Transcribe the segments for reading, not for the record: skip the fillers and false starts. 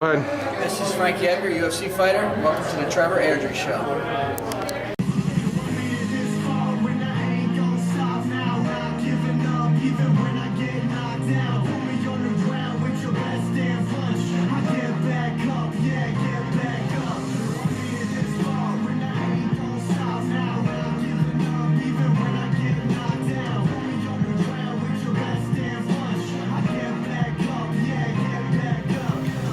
Go ahead. This is Frankie Edgar, UFC fighter. Welcome to the Trevor Airdrie Show.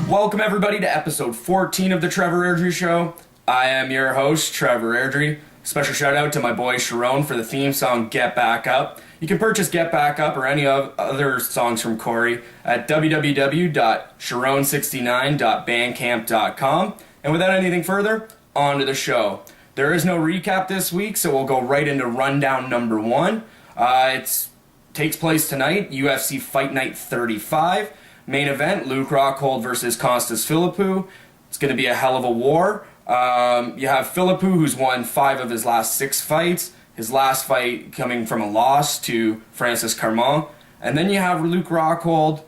Welcome everybody to episode 14 of the Trevor Airdrie Show. I am your host, Trevor Airdrie. Special shout out to my boy Charron for the theme song Get Back Up. You can purchase Get Back Up or any other songs from Corey at www.charron69.bandcamp.com. And without anything further, on to the show. There is no recap this week, so we'll go right into rundown number one. It takes place tonight, UFC Fight Night 35. Main event, Luke Rockhold versus Costas Philippou. It's going to be a hell of a war. You have Philippou, who's won 5 of his last 6 fights. His last fight coming from a loss to Francis Carmon. And then you have Luke Rockhold,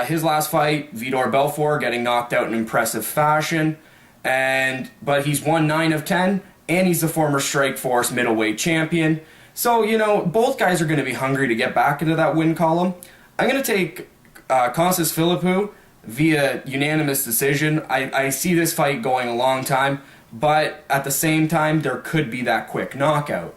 his last fight, Vitor Belfort, getting knocked out in impressive fashion. But he's won 9 of 10, and he's the former Strikeforce middleweight champion. So, both guys are going to be hungry to get back into that win column. I'm going to take Costas Philippou via unanimous decision. I see this fight going a long time, but at the same time, there could be that quick knockout.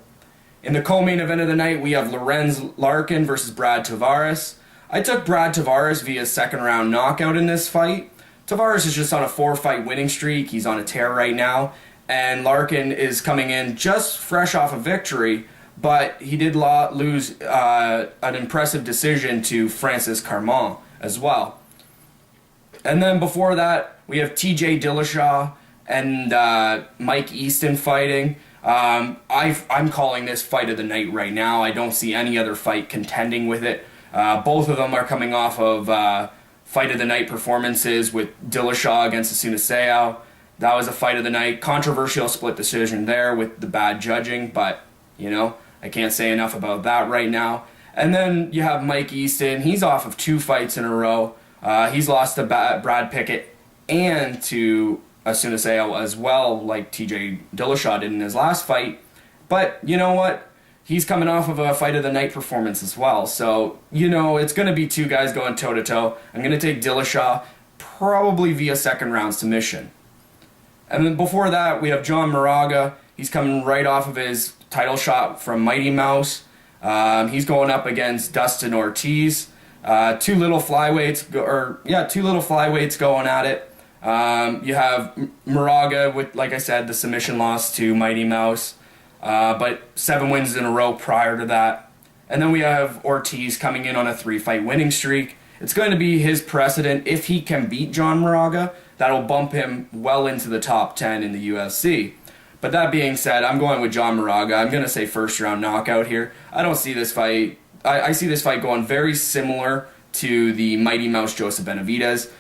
In the co-main event of the night, we have Lorenz Larkin versus Brad Tavares. I took Brad Tavares via second round knockout in this fight. Tavares is just on a 4-fight winning streak. He's on a tear right now, and Larkin is coming in just fresh off a victory, but he did lose an impressive decision to Francis Carmon as well. And then before that, we have TJ Dillashaw and Mike Easton fighting. I'm calling this fight of the night right now. I don't see any other fight contending with it. Both of them are coming off of fight of the night performances with Dillashaw against Asuna Seau. That was a fight of the night. Controversial split decision there with the bad judging, but, I can't say enough about that right now. And then you have Mike Easton. He's off of 2 fights in a row. He's lost to Brad Pickett and to Asuna Seau as well, like TJ Dillashaw did in his last fight. But you know what? He's coming off of a fight of the night performance as well. So, it's going to be 2 guys going toe-to-toe. I'm going to take Dillashaw probably via second round submission. And then before that, we have John Moraga. He's coming right off of his title shot from Mighty Mouse. He's going up against Dustin Ortiz. Two little flyweights going at it. You have Moraga with, like I said, the submission loss to Mighty Mouse, but 7 wins in a row prior to that. And then we have Ortiz coming in on a 3-fight winning streak. It's going to be his precedent. If he can beat John Moraga, that'll bump him well into the top 10 in the UFC. But that being said, I'm going with John Moraga. I'm going to say first round knockout here. I don't see this fight. I see this fight going very similar to the Mighty Mouse Joseph Benavidez.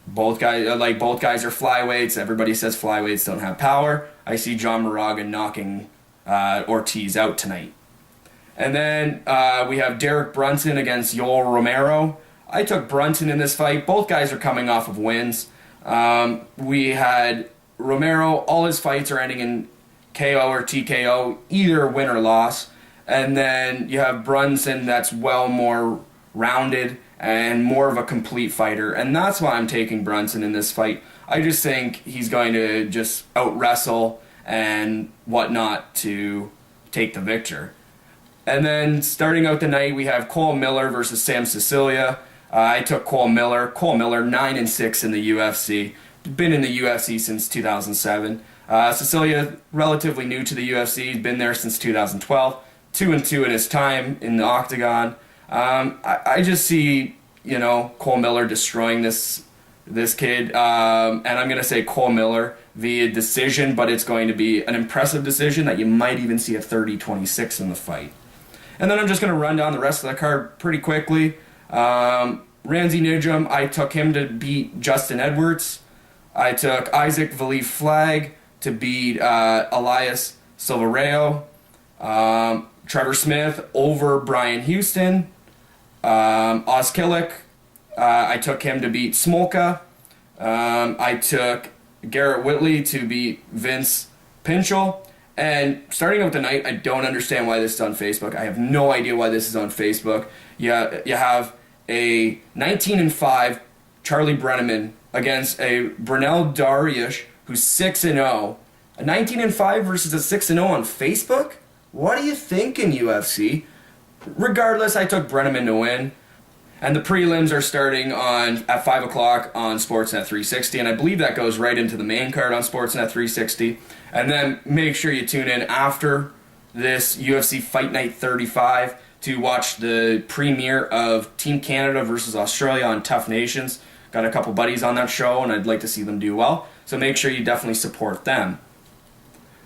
Both guys are flyweights. Everybody says flyweights don't have power. I see John Moraga knocking Ortiz out tonight. And then we have Derek Brunson against Yoel Romero. I took Brunson in this fight. Both guys are coming off of wins. We had Romero, all his fights are ending in KO or TKO, either win or loss. And then you have Brunson that's well more rounded and more of a complete fighter. And that's why I'm taking Brunson in this fight. I just think he's going to just out-wrestle and whatnot to take the victor. And then starting out the night, we have Cole Miller versus Sam Sicilia. I took Cole Miller. Cole Miller, 9-6 in the UFC. Been in the UFC since 2007. Sicilia, relatively new to the UFC. He's been there since 2012. 2-2 in his time in the octagon. I just see, Cole Miller destroying this kid. And I'm going to say Cole Miller via decision, but it's going to be an impressive decision that you might even see a 30-26 in the fight. And then I'm just going to run down the rest of the card pretty quickly. Ramsey Nijem, I took him to beat Justin Edwards. I took Isaac Valif Flag to beat Elias Silvareo. Trevor Smith over Brian Houston. Oz Killick, I took him to beat Smolka. I took Garrett Whitley to beat Vince Pinchel. And starting out with the night, I don't understand why this is on Facebook. I have no idea why this is on Facebook. You have a 19-5 Charlie Brenneman against a Brunel Dariush who's 6-0. A 19-5 versus a 6-0 on Facebook? What are you thinking, UFC? Regardless, I took Brenneman to win. And the prelims are starting at 5 o'clock on Sportsnet 360, and I believe that goes right into the main card on Sportsnet 360. And then make sure you tune in after this UFC Fight Night 35 to watch the premiere of Team Canada versus Australia on TUF Nations. Got a couple buddies on that show, and I'd like to see them do well, so make sure you definitely support them.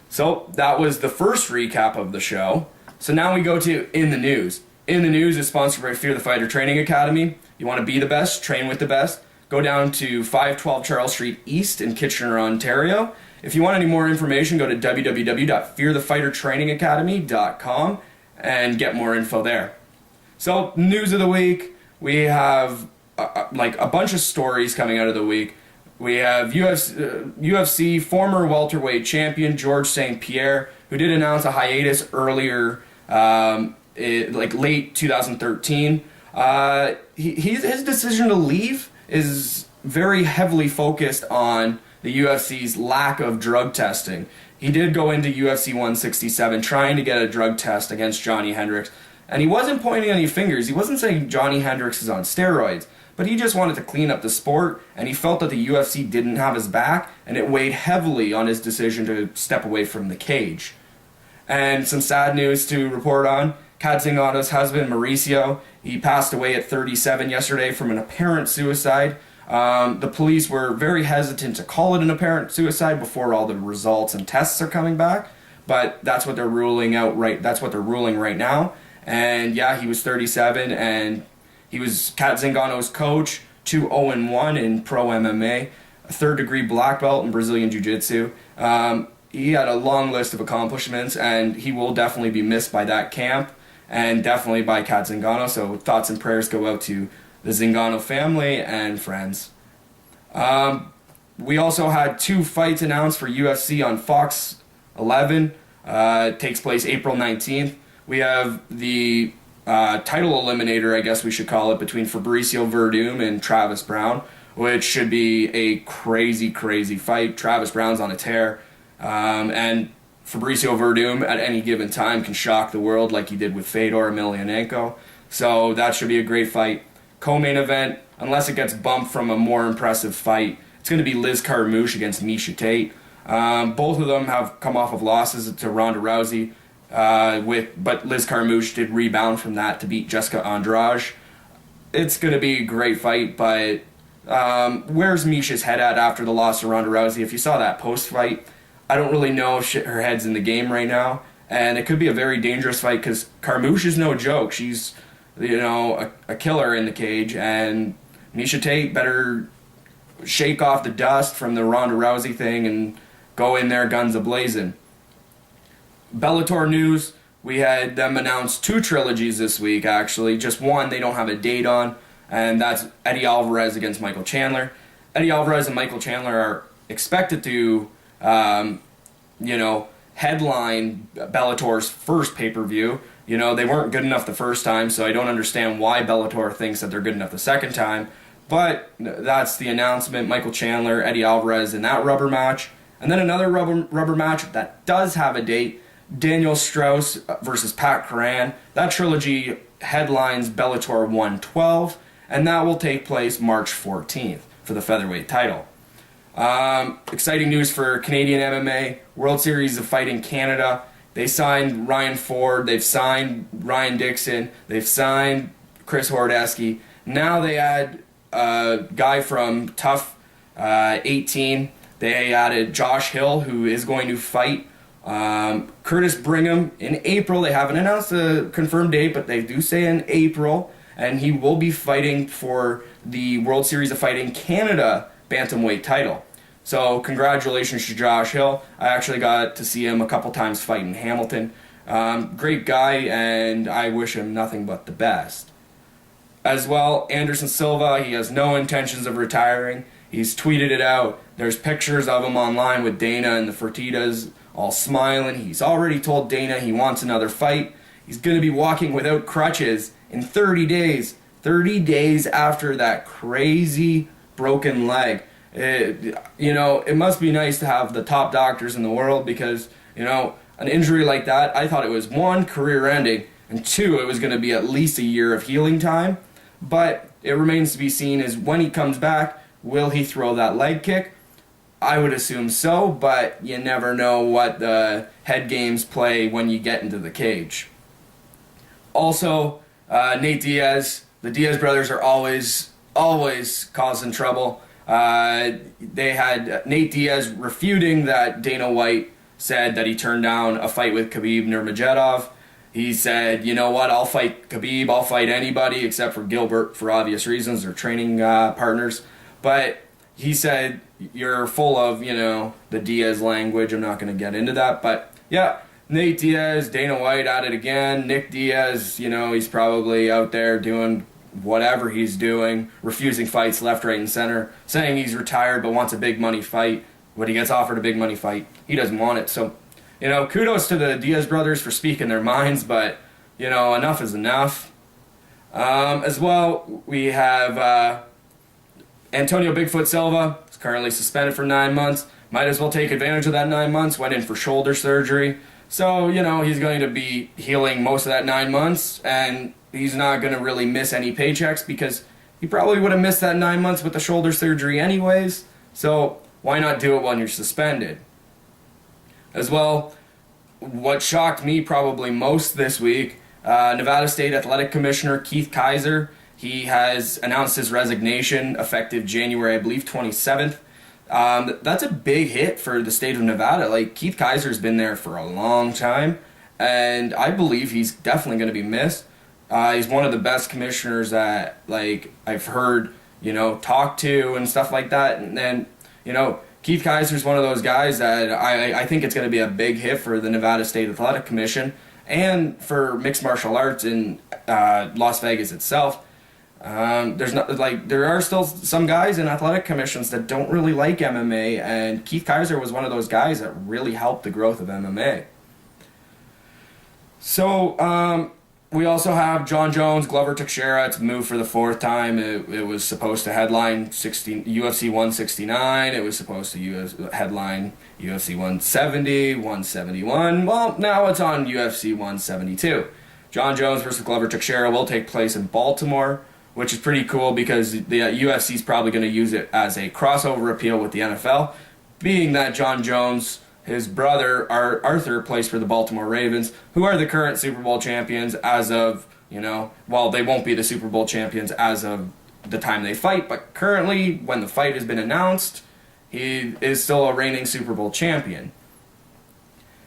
So that was the first recap of the show. So now we go to In the News. In the News is sponsored by Fear the Fighter Training Academy. You want to be the best, train with the best, go down to 512 Charles Street East in Kitchener, Ontario. If you want any more information, go to www.fearthefightertrainingacademy.com and get more info there. So, news of the week, we have a bunch of stories coming out of the week. We have UFC former welterweight champion George St. Pierre, who did announce a hiatus earlier, late 2013. His decision to leave is very heavily focused on the UFC's lack of drug testing. He did go into UFC 167 trying to get a drug test against Johnny Hendricks, and he wasn't pointing any fingers. He wasn't saying Johnny Hendricks is on steroids, but he just wanted to clean up the sport, and he felt that the UFC didn't have his back, and it weighed heavily on his decision to step away from the cage. And some sad news to report on. Kat Zingano's husband, Mauricio, he passed away at 37 yesterday from an apparent suicide. The police were very hesitant to call it an apparent suicide before all the results and tests are coming back, but that's what they're ruling out that's what they're ruling right now. And yeah, he was 37, and he was Kat Zingano's coach, 2-0-1 in pro MMA, a third-degree black belt in Brazilian Jiu-Jitsu. He had a long list of accomplishments, and he will definitely be missed by that camp, and definitely by Kat Zingano, so thoughts and prayers go out to the Zingano family and friends. We also had 2 fights announced for UFC on Fox 11. It takes place April 19th. We have the title eliminator, I guess we should call it, between Fabricio Verdum and Travis Brown, which should be a crazy, crazy fight. Travis Brown's on a tear, and Fabricio Verdum at any given time can shock the world like he did with Fedor Emelianenko. So that should be a great fight. Co-main event, unless it gets bumped from a more impressive fight, it's going to be Liz Carmouche against Miesha Tate. Both of them have come off of losses to Ronda Rousey, but Liz Carmouche did rebound from that to beat Jessica Andrade. It's going to be a great fight, but where's Miesha's head at after the loss to Ronda Rousey? If you saw that post-fight, I don't really know if her head's in the game right now, and it could be a very dangerous fight because Carmouche is no joke. She's a killer in the cage, and Miesha Tate better shake off the dust from the Ronda Rousey thing and go in there guns a-blazing. Bellator news, we had them announce 2 trilogies this week, actually. Just one they don't have a date on, and that's Eddie Alvarez against Michael Chandler. Eddie Alvarez and Michael Chandler are expected to, headline Bellator's first pay-per-view. They weren't good enough the first time, so I don't understand why Bellator thinks that they're good enough the second time. But that's the announcement. Michael Chandler, Eddie Alvarez in that rubber match. And then another rubber match that does have a date, Daniel Strauss versus Pat Curran. That trilogy headlines Bellator 112, and that will take place March 14th for the featherweight title. Exciting news for Canadian MMA. World Series of Fighting Canada. They signed Ryan Ford, they've signed Ryan Dixon, they've signed Chris Hordesky. Now they add a guy from TUF 18. They added Josh Hill, who is going to fight Curtis Brigham in April. They haven't announced a confirmed date, but they do say in April. And he will be fighting for the World Series of Fighting Canada bantamweight title. So congratulations to Josh Hill. I actually got to see him a couple times fight in Hamilton. Great guy, and I wish him nothing but the best. As well, Anderson Silva, he has no intentions of retiring. He's tweeted it out. There's pictures of him online with Dana and the Fertittas all smiling. He's already told Dana he wants another fight. He's going to be walking without crutches in 30 days. 30 days after that crazy broken leg. It must be nice to have the top doctors in the world because, an injury like that, I thought it was one, career ending, and two, it was going to be at least a year of healing time. But it remains to be seen is when he comes back, will he throw that leg kick? I would assume so, but you never know what the head games play when you get into the cage. Also, Nate Diaz, the Diaz brothers are always causing trouble. They had Nate Diaz refuting that Dana White said that he turned down a fight with Khabib Nurmagomedov. He said, you know what, I'll fight Khabib, I'll fight anybody except for Gilbert for obvious reasons, they're training partners. But he said, you're full of, the Diaz language, I'm not going to get into that. But yeah, Nate Diaz, Dana White at it again. Nick Diaz, he's probably out there doing whatever he's doing, refusing fights left, right, and center, saying he's retired but wants a big money fight. When he gets offered a big money fight, he doesn't want it. So, kudos to the Diaz brothers for speaking their minds, but, enough is enough. As well, we have Antonio Bigfoot Silva is currently suspended for 9 months. Might as well take advantage of that 9 months, went in for shoulder surgery. So, he's going to be healing most of that 9 months, and he's not going to really miss any paychecks because he probably would have missed that 9 months with the shoulder surgery anyways. So why not do it when you're suspended? As well, what shocked me probably most this week, Nevada State Athletic Commissioner Keith Kaiser, he has announced his resignation effective January, I believe, 27th. That's a big hit for the state of Nevada. Like, Keith Kaiser's been there for a long time, and I believe he's definitely going to be missed. He's one of the best commissioners that, I've heard, talk to and stuff like that. And then, Keith Kaiser's one of those guys that I think it's going to be a big hit for the Nevada State Athletic Commission and for mixed martial arts in Las Vegas itself. There are still some guys in athletic commissions that don't really like MMA, and Keith Kaiser was one of those guys that really helped the growth of MMA. So, we also have John Jones, Glover Teixeira. It's moved for the fourth time. It was supposed to headline UFC 169. It was supposed to headline UFC 170, 171. Well, now it's on UFC 172. John Jones versus Glover Teixeira will take place in Baltimore, which is pretty cool because the UFC is probably going to use it as a crossover appeal with the NFL, being that John Jones, his brother, Arthur, plays for the Baltimore Ravens, who are the current Super Bowl champions as of, they won't be the Super Bowl champions as of the time they fight, but currently, when the fight has been announced, he is still a reigning Super Bowl champion.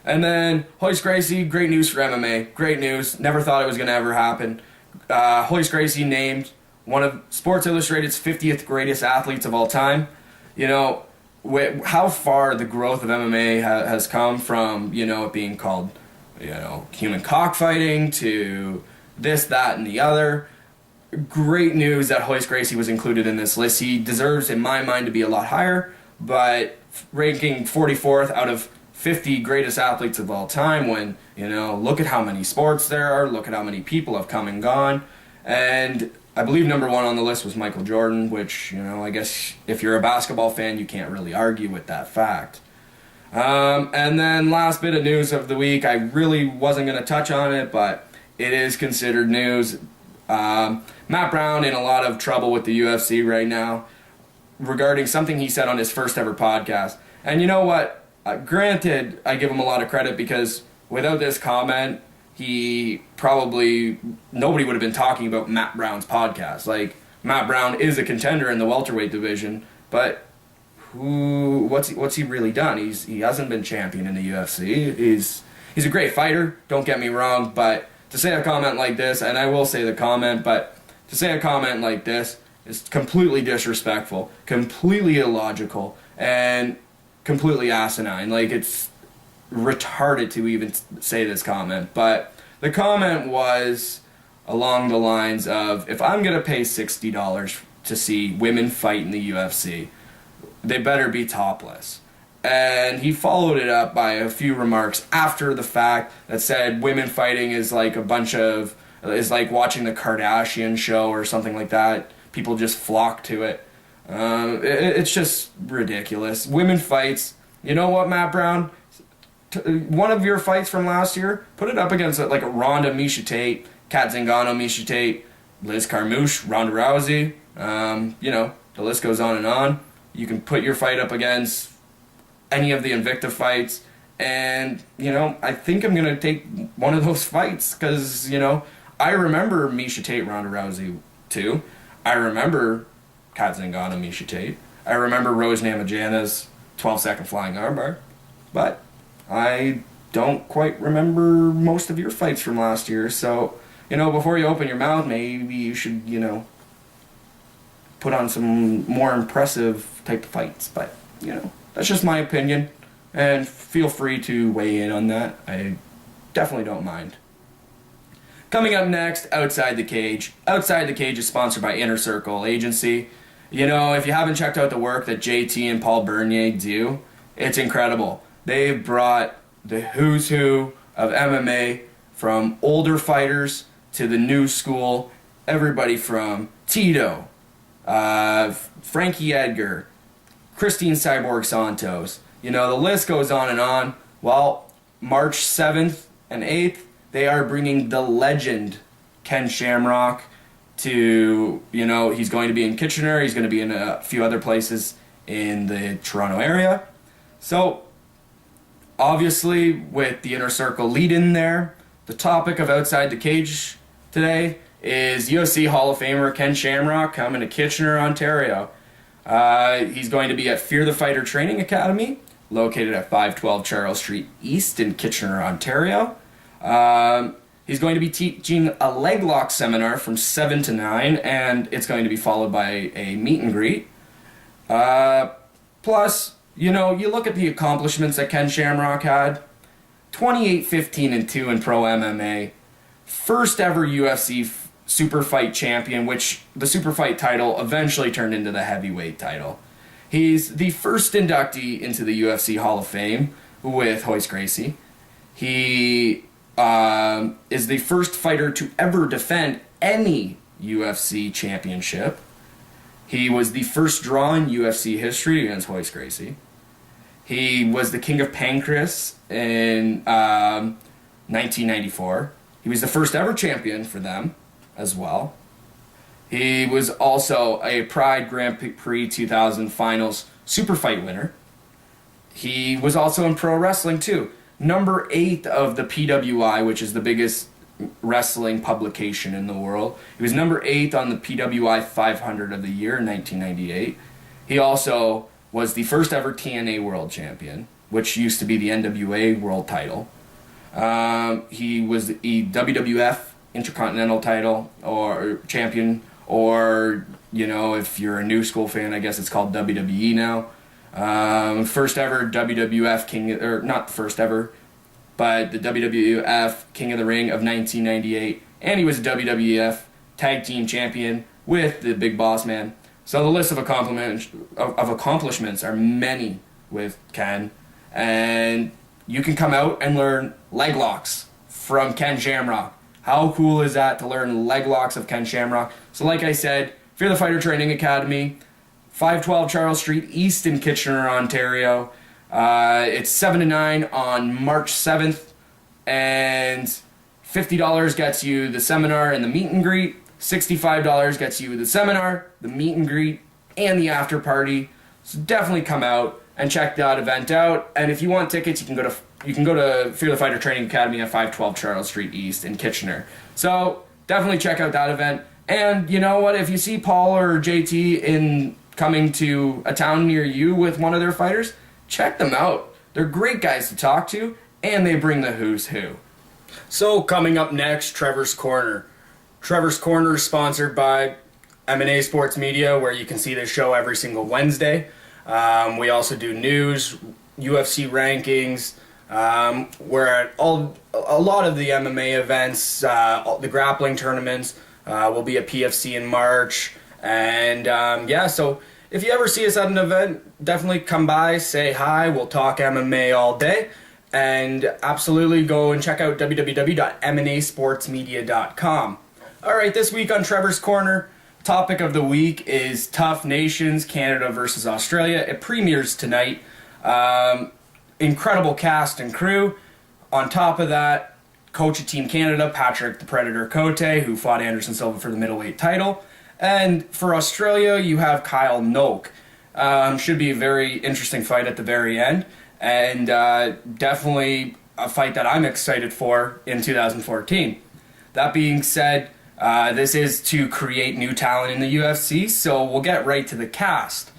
And then, Royce Gracie, great news for MMA. Great news. Never thought it was going to ever happen. Royce Gracie named one of Sports Illustrated's 50th greatest athletes of all time. How far the growth of MMA has come from, it being called, human cockfighting to this, that, and the other. Great news that Royce Gracie was included in this list. He deserves, in my mind, to be a lot higher, but ranking 44th out of 50 greatest athletes of all time when, look at how many sports there are, look at how many people have come and gone. And I believe number one on the list was Michael Jordan, which, I guess if you're a basketball fan, you can't really argue with that fact. And then last bit of news of the week, I really wasn't going to touch on it, but it is considered news. Matt Brown in a lot of trouble with the UFC right now regarding something he said on his first ever podcast. And you know what? Granted, I give him a lot of credit because without this comment, nobody would have been talking about Matt Brown's podcast. Like, Matt Brown is a contender in the welterweight division, but what's he really done? He hasn't been champion in the UFC. He's a great fighter, don't get me wrong, but to say a comment like this, and I will say the comment, but to say a comment like this is completely disrespectful, completely illogical, and completely asinine. Like, it's retarded to even say this comment, but the comment was along the lines of, if I'm going to pay $60 to see women fight in the UFC, they better be topless. And he followed it up by a few remarks after the fact that said women fighting is like is like watching the Kardashian show or something like that. People just flock to it. It's just ridiculous. Women fights, you know what, Matt Brown? One of your fights from last year, put it up against like a Ronda, Miesha Tate, Kat Zingano, Miesha Tate, Liz Carmouche, Ronda Rousey. The list goes on and on. You can put your fight up against any of the Invicta fights, and I think I'm gonna take one of those fights because I remember Miesha Tate, Ronda Rousey too. I remember Kat Zingano, Miesha Tate. I remember Rose Namajuana's 12-second flying armbar, but I don't quite remember most of your fights from last year. So before you open your mouth, maybe you should put on some more impressive type of fights. But that's just my opinion, and feel free to weigh in on that. I definitely don't mind. Coming up next, Outside the Cage. Outside the Cage is sponsored by Inner Circle Agency. If you haven't checked out the work that JT and Paul Bernier do, it's incredible. They've brought the who's who of MMA, from older fighters to the new school, everybody from Tito, Frankie Edgar, Christine Cyborg Santos. The list goes on and on. Well, March 7th and 8th, they are bringing the legend Ken Shamrock to, he's going to be in Kitchener. He's going to be in a few other places in the Toronto area. So, obviously, with the Inner Circle lead in there, the topic of Outside the Cage today is UFC Hall of Famer Ken Shamrock coming to Kitchener, Ontario. He's going to be at Fear the Fighter Training Academy, located at 512 Charles Street East in Kitchener, Ontario. He's going to be teaching a leg lock seminar from 7 to 9, and it's going to be followed by a meet and greet. Plus, you look at the accomplishments that Ken Shamrock had. 28-15-2 in pro MMA. First ever UFC super fight champion, which the super fight title eventually turned into the heavyweight title. He's the first inductee into the UFC Hall of Fame with Royce Gracie. He is the first fighter to ever defend any UFC championship. He was the first draw in UFC history against Royce Gracie. He was the King of Pancrase in 1994. He was the first ever champion for them as well. He was also a Pride Grand Prix 2000 Finals super fight winner. He was also in pro wrestling too. Number 8 of the PWI, which is the biggest wrestling publication in the world. He was number 8 on the PWI 500 of the year in 1998. He also was the first ever TNA World Champion, which used to be the NWA World title. He was the WWF Intercontinental title or champion, or if you're a new school fan, I guess it's called WWE now. First ever WWF King, or not first ever, but the WWF King of the Ring of 1998, and he was a WWF Tag Team Champion with the Big Boss Man. So the list of accomplishments are many with Ken, and you can come out and learn leg locks from Ken Shamrock. How cool is that to learn leg locks of Ken Shamrock? So like I said, Fear the Fighter Training Academy, 512 Charles Street East in Kitchener, Ontario. It's 7 to 9 on March 7th, and $50 gets you the seminar and the meet and greet. $65 gets you the seminar, the meet and greet, and the after party. So definitely come out and check that event out. And if you want tickets, you can go to Fear the Fighter Training Academy at 512 Charles Street East in Kitchener. So definitely check out that event. And you know what? If you see Paul or JT coming to a town near you with one of their fighters, check them out. They're great guys to talk to, and they bring the who's who. So coming up next, Trevor's Corner. Trevor's Corner is sponsored by M&A Sports Media, where you can see this show every single Wednesday. We also do news, UFC rankings. We're at a lot of the MMA events, the grappling tournaments. We'll be at PFC in March. And so if you ever see us at an event, definitely come by, say hi, we'll talk MMA all day. And absolutely go and check out www.mnasportsmedia.com. Alright, this week on Trevor's Corner, topic of the week is TUF Nations, Canada versus Australia. It premieres tonight. Incredible cast and crew. On top of that, coach of Team Canada, Patrick the Predator Cote, who fought Anderson Silva for the middleweight title. And for Australia, you have Kyle Noak. Should be a very interesting fight at the very end. And definitely a fight that I'm excited for in 2014. That being said, this is to create new talent in the UFC, so we'll get right to the cast.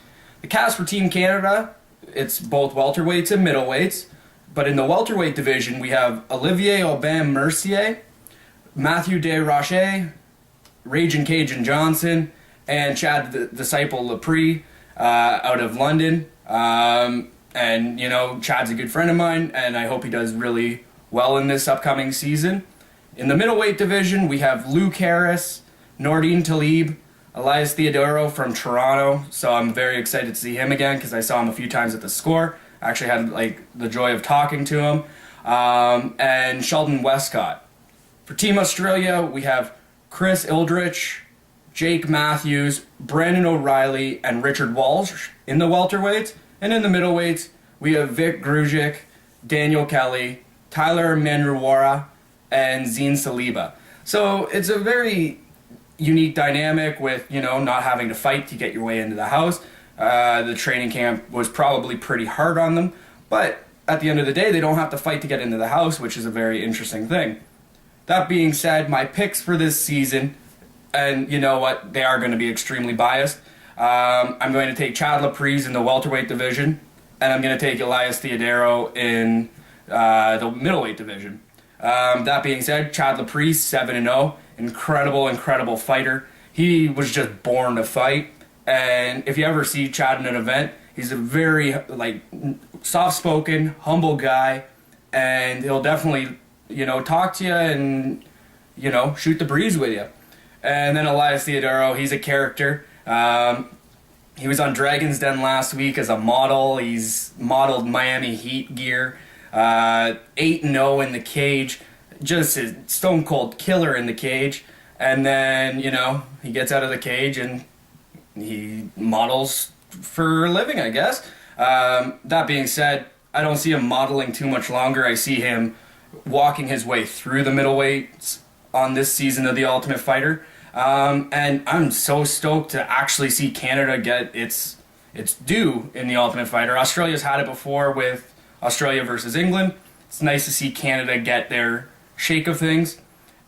The cast for Team Canada, it's both welterweights and middleweights, but in the welterweight division, we have Olivier Aubin-Mercier, Matthew Desrochers, Raging Cajun Johnson, and Chad the Disciple Lepre out of London. And, you know, Chad's a good friend of mine, and I hope he does really well in this upcoming season. In the middleweight division, we have Luke Harris, Nordine Talib, Elias Theodoro from Toronto. So I'm very excited to see him again because I saw him a few times at the Score. I actually had the joy of talking to him. And Sheldon Westcott. For Team Australia, we have Chris Ildrich, Jake Matthews, Brandon O'Reilly, and Richard Walsh in the welterweights. And in the middleweights, we have Vic Grujic, Daniel Kelly, Tyler Manruwara, and Zine Saliba. So it's a very unique dynamic with, you know, not having to fight to get your way into the house. The training camp was probably pretty hard on them, but at the end of the day, they don't have to fight to get into the house, which is a very interesting thing. That being said, my picks for this season, and you know what, they are going to be extremely biased. I'm going to take Chad Lepre in the welterweight division, and I'm going to take Elias Theodoro in the middleweight division. That being said, Chad Lepre, 7-0, incredible fighter. He was just born to fight, and if you ever see Chad in an event, he's a very soft-spoken, humble guy, and he'll definitely, you know, talk to you and, you know, shoot the breeze with you. And then Elias Theodoro, he's a character. He was on Dragon's Den last week as a model. He's modeled Miami Heat gear. 8-0 in the cage. Just a stone cold killer in the cage. And then, you know, he gets out of the cage and he models for a living, I guess. That being said, I don't see him modeling too much longer. I see him walking his way through the middleweights on this season of The Ultimate Fighter. And I'm so stoked to actually see Canada get its due in The Ultimate Fighter. Australia's had it before with Australia versus England. It's nice to see Canada get their shake of things.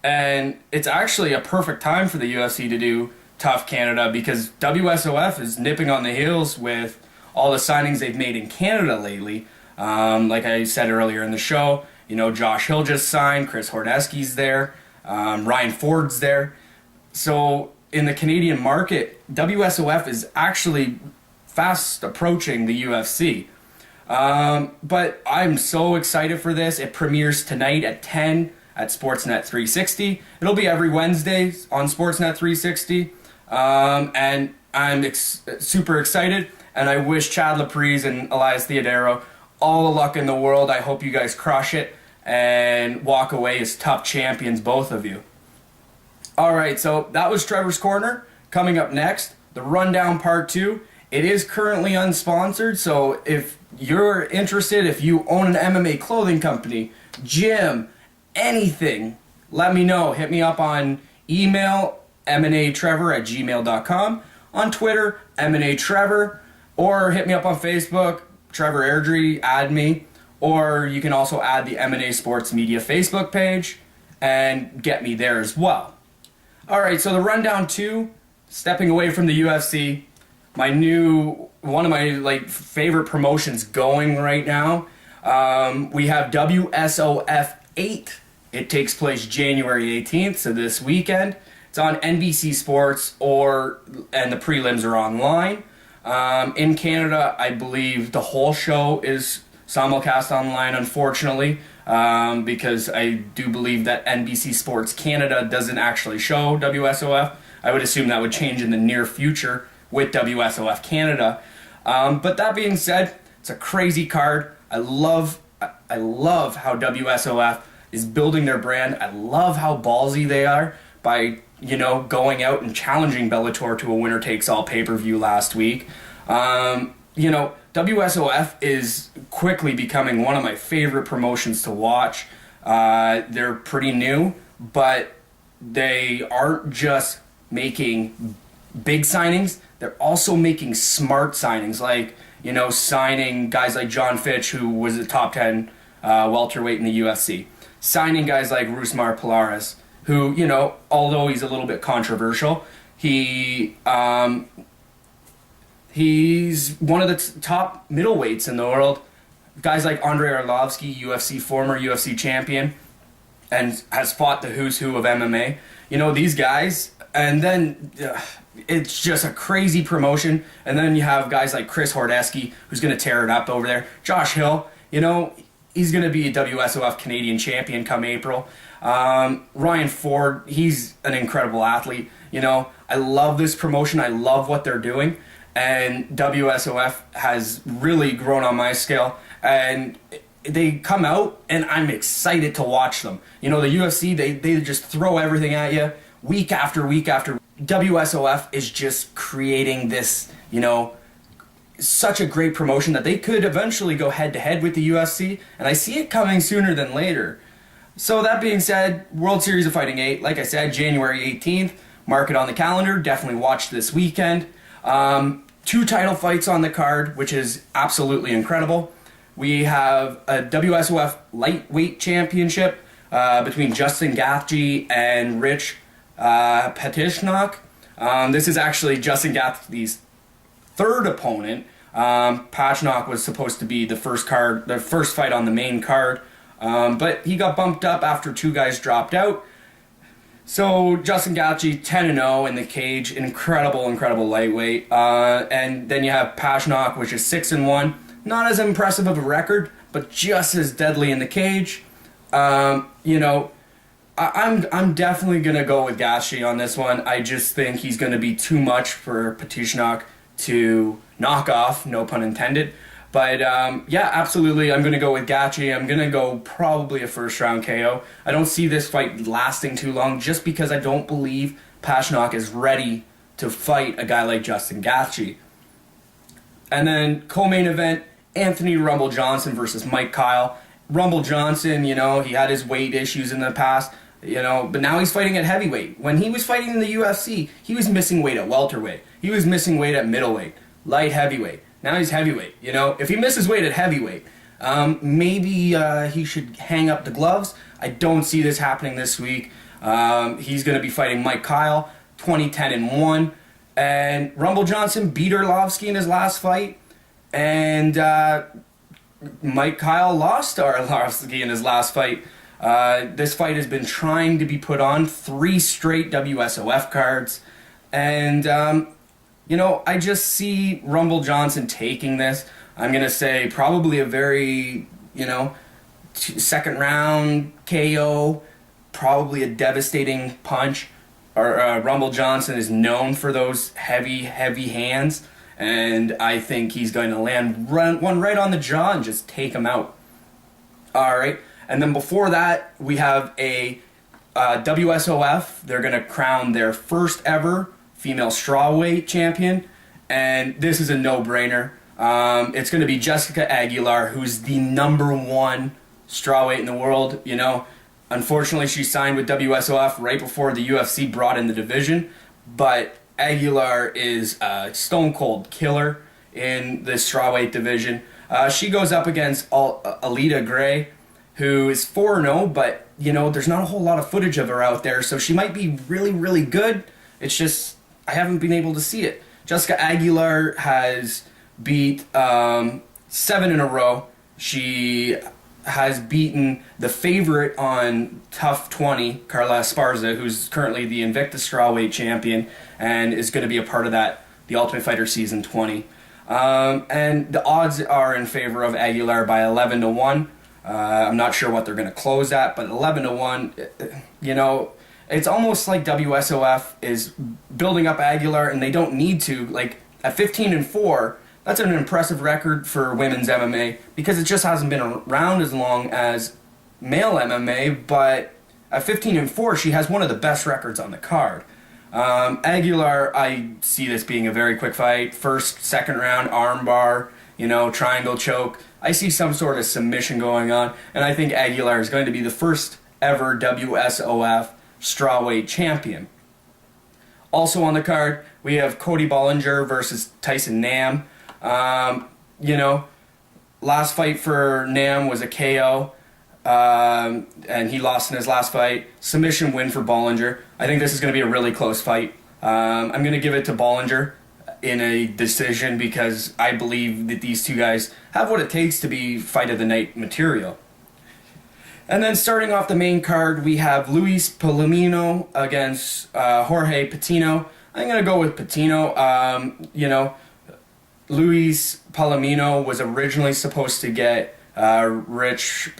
And it's actually a perfect time for the UFC to do TUF Canada because WSOF is nipping on the heels with all the signings they've made in Canada lately. Like I said earlier in the show, you know, Josh Hill just signed, Chris Hordeski's there, Ryan Ford's there. So in the Canadian market, WSOF is actually fast approaching the UFC. But I'm so excited for this. It premieres tonight at 10 at Sportsnet 360. It'll be every Wednesday on Sportsnet 360. And I'm super excited. And I wish Chad Lepre and Elias Theodoro all the luck in the world. I hope you guys crush it and walk away as TUF champions, both of you. Alright, so that was Trevor's Corner. Coming up next, the Rundown Part 2. It is currently unsponsored, so if you're interested, if you own an MMA clothing company, gym, anything, let me know. Hit me up on email, mnatrevor@gmail.com, on Twitter, mnatrevor, or hit me up on Facebook, Trevor Airdrie, add me, or you can also add the M&A Sports Media Facebook page and get me there as well. Alright, so the Rundown 2, stepping away from the UFC, one of my favorite promotions going right now. We have WSOF 8. It takes place January 18th, so this weekend. It's on NBC Sports, and the prelims are online. In Canada, I believe the whole show is simulcast online, unfortunately, because I do believe that NBC Sports Canada doesn't actually show WSOF. I would assume that would change in the near future with WSOF Canada. But that being said, it's a crazy card. I love how WSOF is building their brand. I love how ballsy they are by, going out and challenging Bellator to a winner-takes-all pay-per-view last week. WSOF is quickly becoming one of my favorite promotions to watch. They're pretty new, but they aren't just making big signings. They're also making smart signings, like, signing guys like John Fitch, who was a top 10 welterweight in the UFC. Signing guys like Rusmar Pilares, who, although he's a little bit controversial, he's one of the top middleweights in the world. Guys like Andrei Arlovsky, former UFC champion, and has fought the who's who of MMA. These guys, and then it's just a crazy promotion. And then you have guys like Chris Hordeski, who's going to tear it up over there. Josh Hill, he's going to be a WSOF Canadian champion come April. Ryan Ford, he's an incredible athlete. I love this promotion. I love what they're doing. And WSOF has really grown on my scale. And they come out, and I'm excited to watch them. The UFC, they just throw everything at you week after week after. WSOF is just creating this, such a great promotion that they could eventually go head-to-head with the UFC, and I see it coming sooner than later. So that being said, World Series of Fighting 8, like I said, January 18th, mark it on the calendar, definitely watch this weekend. 2 title fights on the card, which is absolutely incredible. We have a WSOF lightweight championship between Justin Gaethje and Rich Petishnock. This is actually Justin Gaethje's third opponent. Petishnock was supposed to be the first fight on the main card, but he got bumped up after 2 guys dropped out. So Justin Gaethje 10-0 in the cage, incredible lightweight. And then you have Petishnock, which is 6-1. Not as impressive of a record, but just as deadly in the cage. I'm definitely gonna go with Gaethje on this one. I just think he's gonna be too much for Petishnock to knock off, no pun intended. But yeah, absolutely, I'm gonna go with Gaethje. I'm gonna go probably a first round KO. I don't see this fight lasting too long, just because I don't believe Petishnock is ready to fight a guy like Justin Gaethje. And then co-main event, Anthony Rumble Johnson versus Mike Kyle. Rumble Johnson, he had his weight issues in the past, but now he's fighting at heavyweight. When he was fighting in the UFC, he was missing weight at welterweight. He was missing weight at middleweight, light heavyweight. Now he's heavyweight. If he misses weight at heavyweight, maybe he should hang up the gloves. I don't see this happening this week. He's going to be fighting Mike Kyle, 20-10-1. And Rumble Johnson beat Arlovsky in his last fight. And Mike Kyle lost to Arlovsky in his last fight. This fight has been trying to be put on 3 straight WSOF cards. And, I just see Rumble Johnson taking this. I'm going to say probably a very, second round KO, probably a devastating punch. Rumble Johnson is known for those heavy hands, and I think he's going to land one right on the jaw and just take him out. All right, and then before that, we have a WSOF. They're going to crown their first ever female strawweight champion, and this is a no-brainer. It's going to be Jessica Aguilar, who's the #1 strawweight in the world. Unfortunately, she signed with WSOF right before the UFC brought in the division, but Aguilar is a stone-cold killer in the strawweight division. She goes up against Alida Gray, who is 4-0, but, there's not a whole lot of footage of her out there, so she might be really, really good. It's just, I haven't been able to see it. Jessica Aguilar has beat 7 in a row. She has beaten the favorite on TUF 20, Carla Esparza, who's currently the Invicta strawweight champion and is going to be a part of that, the Ultimate Fighter Season 20. And the odds are in favor of Aguilar by 11-1. I'm not sure what they're going to close at, but 11-1, it's almost like WSOF is building up Aguilar, and they don't need to. Like, at 15-4, that's an impressive record for women's MMA, because it just hasn't been around as long as male MMA, but at 15-4, she has one of the best records on the card. Aguilar, I see this being a very quick fight. First, second round, armbar, triangle choke. I see some sort of submission going on, and I think Aguilar is going to be the first ever WSOF strawweight champion. Also on the card, we have Cody Bollinger versus Tyson Nam. Last fight for Nam was a KO, and he lost in his last fight. Submission win for Bollinger. I think this is going to be a really close fight. I'm going to give it to Bollinger in a decision, because I believe that these two guys have what it takes to be fight of the night material. And then starting off the main card, we have Luis Palomino against Jorge Patino. I'm going to go with Patino. Luis Palomino was originally supposed to get Rich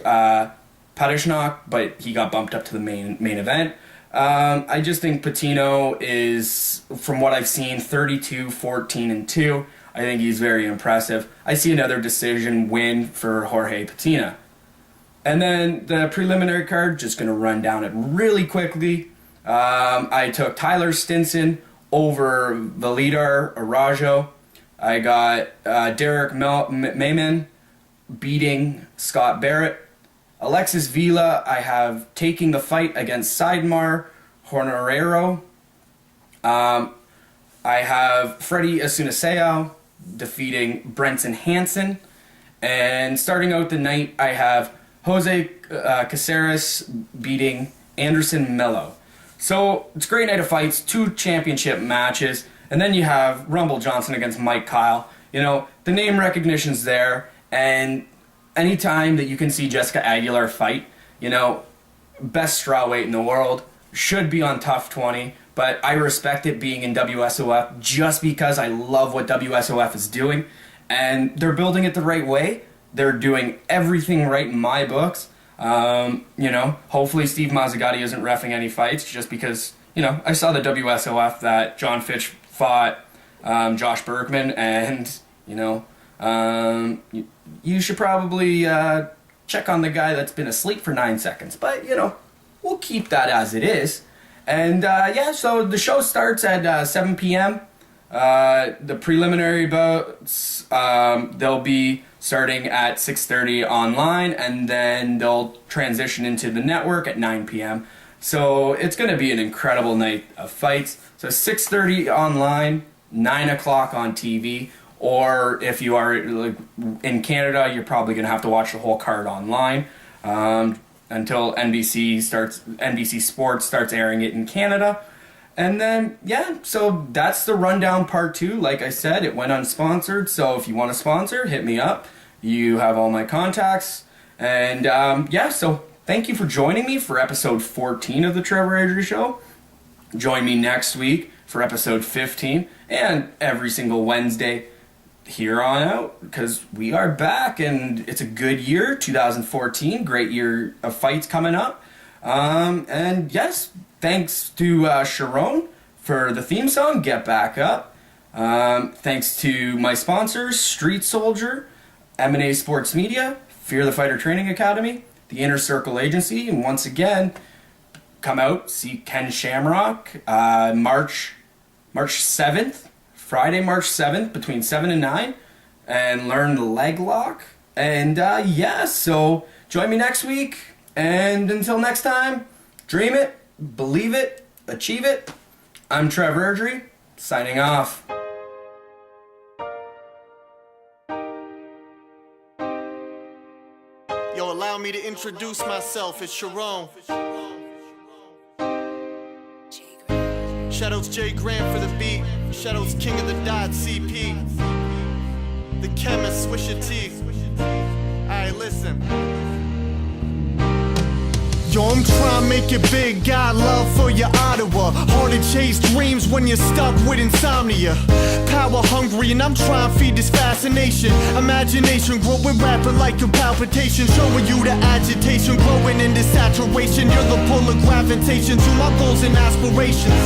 Padishnock, but he got bumped up to the main event. I just think Patino is, from what I've seen, 32-14-2. I think he's very impressive. I see another decision win for Jorge Patino. And then the preliminary card, just going to run down it really quickly. I took Tyler Stinson over Validar Arajo. I got Derek Mayman beating Scott Barrett. Alexis Vila, I have taking the fight against Seidmar Honorero. I have Freddie Asunaseo defeating Brenton Hansen. And starting out the night, I have Jose Caceres beating Anderson Mello. So it's a great night of fights, 2 championship matches, and then you have Rumble Johnson against Mike Kyle. The name recognition's there, and anytime that you can see Jessica Aguilar fight, best strawweight in the world, should be on TUF 20, but I respect it being in WSOF just because I love what WSOF is doing, and they're building it the right way. They're doing everything right in my books. Hopefully Steve Mazzagatti isn't reffing any fights, just because, I saw the WSOF that John Fitch fought Josh Bergman, and, you should probably check on the guy that's been asleep for 9 seconds. But, we'll keep that as it is. And, so the show starts at 7 p.m. The preliminary bouts, they'll be starting at 6:30 online, and then they'll transition into the network at 9 p.m. So it's going to be an incredible night of fights. So 6:30 online, 9 o'clock on TV, or if you are in Canada, you're probably going to have to watch the whole card online until NBC Sports starts airing it in Canada. And then, so that's the rundown part 2. Like I said, it went unsponsored, so if you want to sponsor, hit me up. You have all my contacts. And, so thank you for joining me for episode 14 of the Trevor Airdrie Show. Join me next week for episode 15, and every single Wednesday here on out, because we are back, and it's a good year, 2014, great year of fights coming up. And yes, thanks to Charron for the theme song, Get Back Up. Thanks to my sponsors, Street Soldier, M&A Sports Media, Fear the Fighter Training Academy, the Inner Circle Agency, and once again, come out, see Ken Shamrock, March 7th, Friday, March 7th, between 7 and 9, and learn the leg lock. And so join me next week, and until next time, dream it, believe it, achieve it. I'm Trevor Airdrie, signing off. Yo, allow me to introduce myself. It's Charron. Shadows J. Grant for the beat. Shadows King of the Dot, CP. The chemist, Swisher T. Alright, listen. Yo, I'm trying to make it big, got love for your Ottawa. Hard to chase dreams when you're stuck with insomnia. Power hungry and I'm trying to feed this fascination. Imagination growing rapid like a palpitation. Showing you the agitation, growing into saturation. You're the pull of gravitation to my goals and aspirations.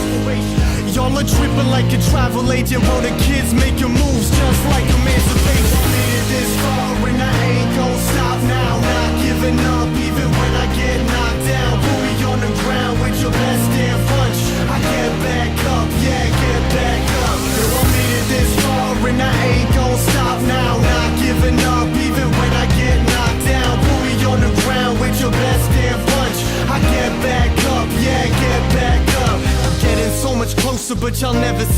Y'all are tripping like a travel agent, while the kids making moves just like emancipation. Made it this far and I ain't gon' stop now. Not giving up even when I get knocked down. Put me on the ground with your best damn punch. I get back up, yeah, get back up. Yo, I made it this far and I ain't gon' stop now. Not giving up even when I get knocked down. Put me on the ground with your best damn punch. I get back up, yeah, get back up. I'm getting so much closer, but y'all never see